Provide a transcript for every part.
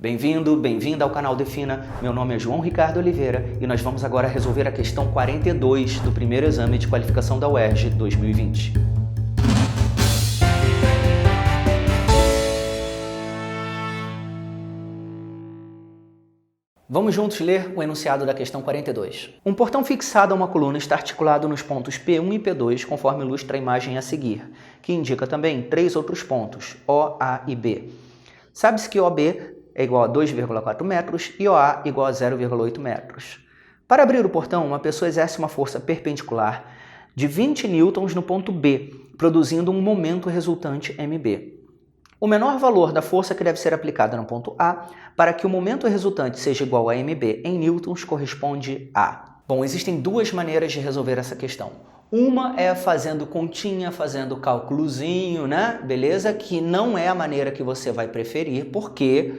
Bem-vindo, bem-vinda ao canal Defina. Meu nome é João Ricardo Oliveira e nós vamos agora resolver a questão 42 do primeiro exame de qualificação da UERJ 2020. Vamos juntos ler o enunciado da questão 42. Um portão fixado a uma coluna está articulado nos pontos P1 e P2, conforme ilustra a imagem a seguir, que indica também três outros pontos, O, A e B. Sabe-se que OB é igual a 2,4 metros e OA igual a 0,8 metros. Para abrir o portão, uma pessoa exerce uma força perpendicular de 20 newtons no ponto B, produzindo um momento resultante MB. O menor valor da força que deve ser aplicada no ponto A para que o momento resultante seja igual a MB em newtons corresponde a... Bom, existem duas maneiras de resolver essa questão. Uma é fazendo continha, fazendo cálculozinho, né? Beleza? Que não é a maneira que você vai preferir. Por quê?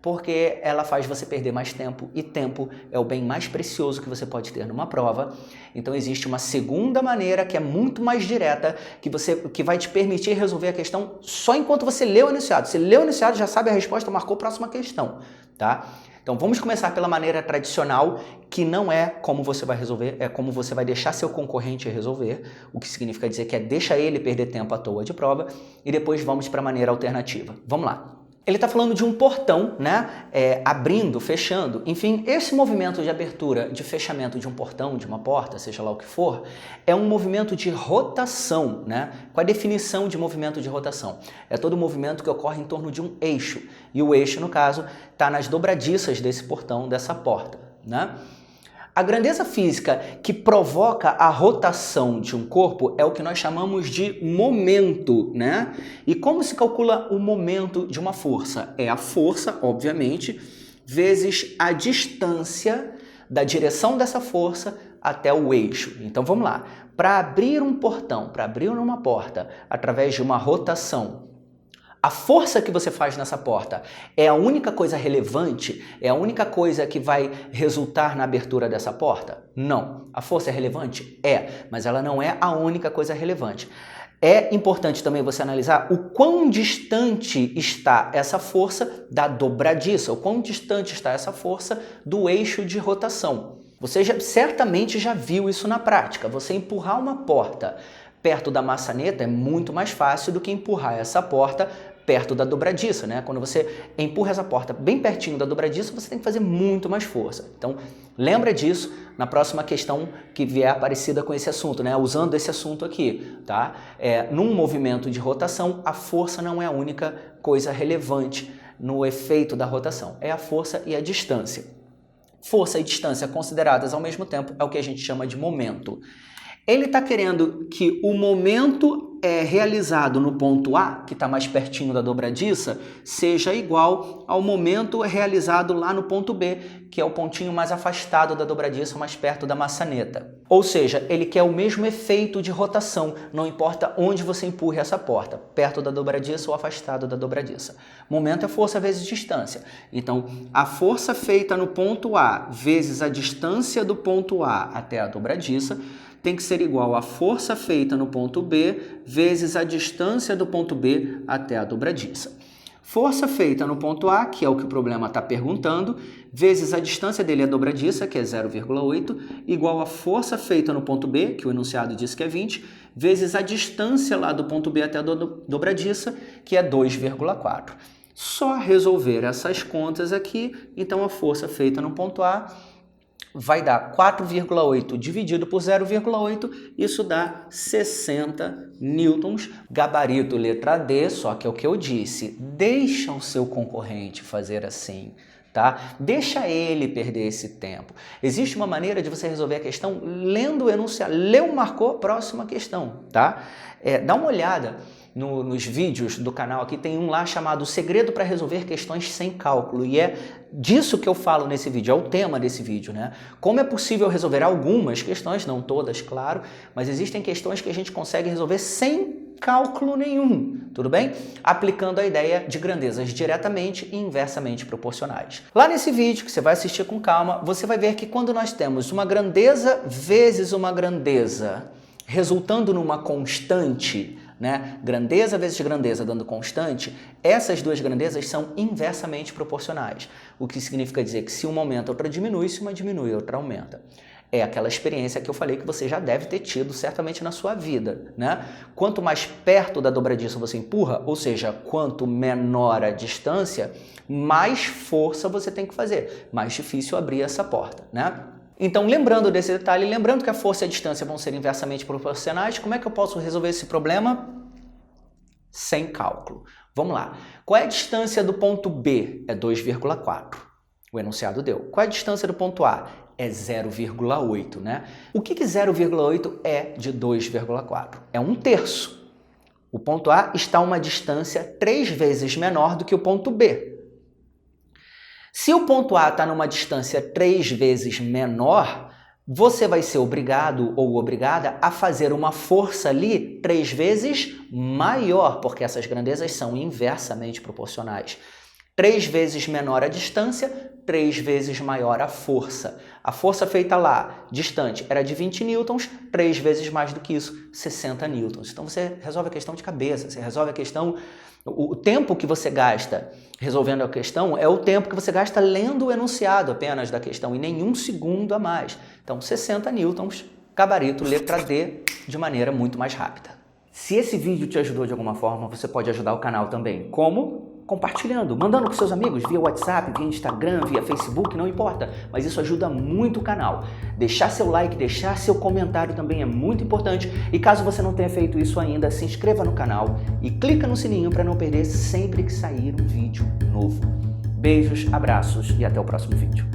Porque ela faz você perder mais tempo, e tempo é o bem mais precioso que você pode ter numa prova. Então existe uma segunda maneira que é muito mais direta, que vai te permitir resolver a questão só enquanto você lê o enunciado. Você lê o enunciado, já sabe a resposta, marcou a próxima questão, tá? Então vamos começar pela maneira tradicional, que não é como você vai resolver, é como você vai deixar seu concorrente resolver, o que significa dizer que é deixa ele perder tempo à toa de prova, e depois vamos para a maneira alternativa. Vamos lá. Ele está falando de um portão, né? Abrindo, fechando, enfim, esse movimento de abertura, de fechamento de um portão, de uma porta, seja lá o que for, é um movimento de rotação, né? Qual a definição de movimento de rotação? É todo movimento que ocorre em torno de um eixo, e o eixo, no caso, está nas dobradiças desse portão, dessa porta, né? A grandeza física que provoca a rotação de um corpo é o que nós chamamos de momento, né? E como se calcula o momento de uma força? É a força, obviamente, vezes a distância da direção dessa força até o eixo. Então vamos lá. Para abrir um portão, para abrir uma porta, através de uma rotação, a força que você faz nessa porta é a única coisa relevante? É a única coisa que vai resultar na abertura dessa porta? Não. A força é relevante? É, mas ela não é a única coisa relevante. É importante também você analisar o quão distante está essa força da dobradiça, o quão distante está essa força do eixo de rotação. Você certamente já viu isso na prática. Você empurrar uma porta perto da maçaneta é muito mais fácil do que empurrar essa porta perto da dobradiça, né? Quando você empurra essa porta bem pertinho da dobradiça, você tem que fazer muito mais força. Então, lembra disso na próxima questão que vier parecida com esse assunto, né? Usando esse assunto aqui, tá? Num movimento de rotação, a força não é a única coisa relevante no efeito da rotação. É a força e a distância. Força e distância consideradas ao mesmo tempo é o que a gente chama de momento. Ele está querendo que o momento realizado no ponto A, que está mais pertinho da dobradiça, seja igual ao momento realizado lá no ponto B, que é o pontinho mais afastado da dobradiça, mais perto da maçaneta. Ou seja, ele quer o mesmo efeito de rotação, não importa onde você empurre essa porta, perto da dobradiça ou afastado da dobradiça. Momento é força vezes distância. Então, a força feita no ponto A vezes a distância do ponto A até a dobradiça tem que ser igual à força feita no ponto B vezes a distância do ponto B até a dobradiça. Força feita no ponto A, que é o que o problema está perguntando, vezes a distância dele, a dobradiça, que é 0,8, igual à força feita no ponto B, que o enunciado diz que é 20, vezes a distância lá do ponto B até a dobradiça, que é 2,4. Só resolver essas contas aqui, então a força feita no ponto A vai dar 4,8 dividido por 0,8, isso dá 60 newtons. Gabarito letra D, só que é o que eu disse, deixa o seu concorrente fazer assim, tá? Deixa ele perder esse tempo. Existe uma maneira de você resolver a questão lendo o enunciado. Leu, marcou, próxima questão, tá? Dá uma olhada nos vídeos do canal aqui, tem um lá chamado Segredo para Resolver Questões Sem Cálculo, e é disso que eu falo nesse vídeo, é o tema desse vídeo, né? Como é possível resolver algumas questões, não todas, claro, mas existem questões que a gente consegue resolver sem cálculo nenhum, tudo bem? Aplicando a ideia de grandezas diretamente e inversamente proporcionais. Lá nesse vídeo, que você vai assistir com calma, você vai ver que quando nós temos uma grandeza vezes uma grandeza resultando numa constante, né? Grandeza vezes grandeza dando constante, essas duas grandezas são inversamente proporcionais. O que significa dizer que se uma aumenta, outra diminui, se uma diminui, outra aumenta. É aquela experiência que eu falei que você já deve ter tido certamente na sua vida, né? Quanto mais perto da dobradiça você empurra, ou seja, quanto menor a distância, mais força você tem que fazer, mais difícil abrir essa porta, né? Então, lembrando desse detalhe, lembrando que a força e a distância vão ser inversamente proporcionais, como é que eu posso resolver esse problema? Sem cálculo. Vamos lá. Qual é a distância do ponto B? É 2,4. O enunciado deu. Qual é a distância do ponto A? É 0,8, né? O que 0,8 é de 2,4? É 1/3. O ponto A está a uma distância 3 vezes menor do que o ponto B. Se o ponto A está numa distância 3 vezes menor, você vai ser obrigado ou obrigada a fazer uma força ali 3 vezes maior, porque essas grandezas são inversamente proporcionais. 3 vezes menor a distância, 3 vezes maior a força. A força feita lá, distante, era de 20 newtons, 3 vezes mais do que isso, 60 newtons. Então você resolve a questão de cabeça, você resolve a questão... O tempo que você gasta resolvendo a questão é o tempo que você gasta lendo o enunciado apenas da questão e nenhum segundo a mais. Então 60 newtons, gabarito, letra D, de maneira muito mais rápida. Se esse vídeo te ajudou de alguma forma, você pode ajudar o canal também. Como? Compartilhando, mandando com seus amigos via WhatsApp, via Instagram, via Facebook, não importa, mas isso ajuda muito o canal. Deixar seu like, deixar seu comentário também é muito importante e caso você não tenha feito isso ainda, se inscreva no canal e clica no sininho para não perder sempre que sair um vídeo novo. Beijos, abraços e até o próximo vídeo.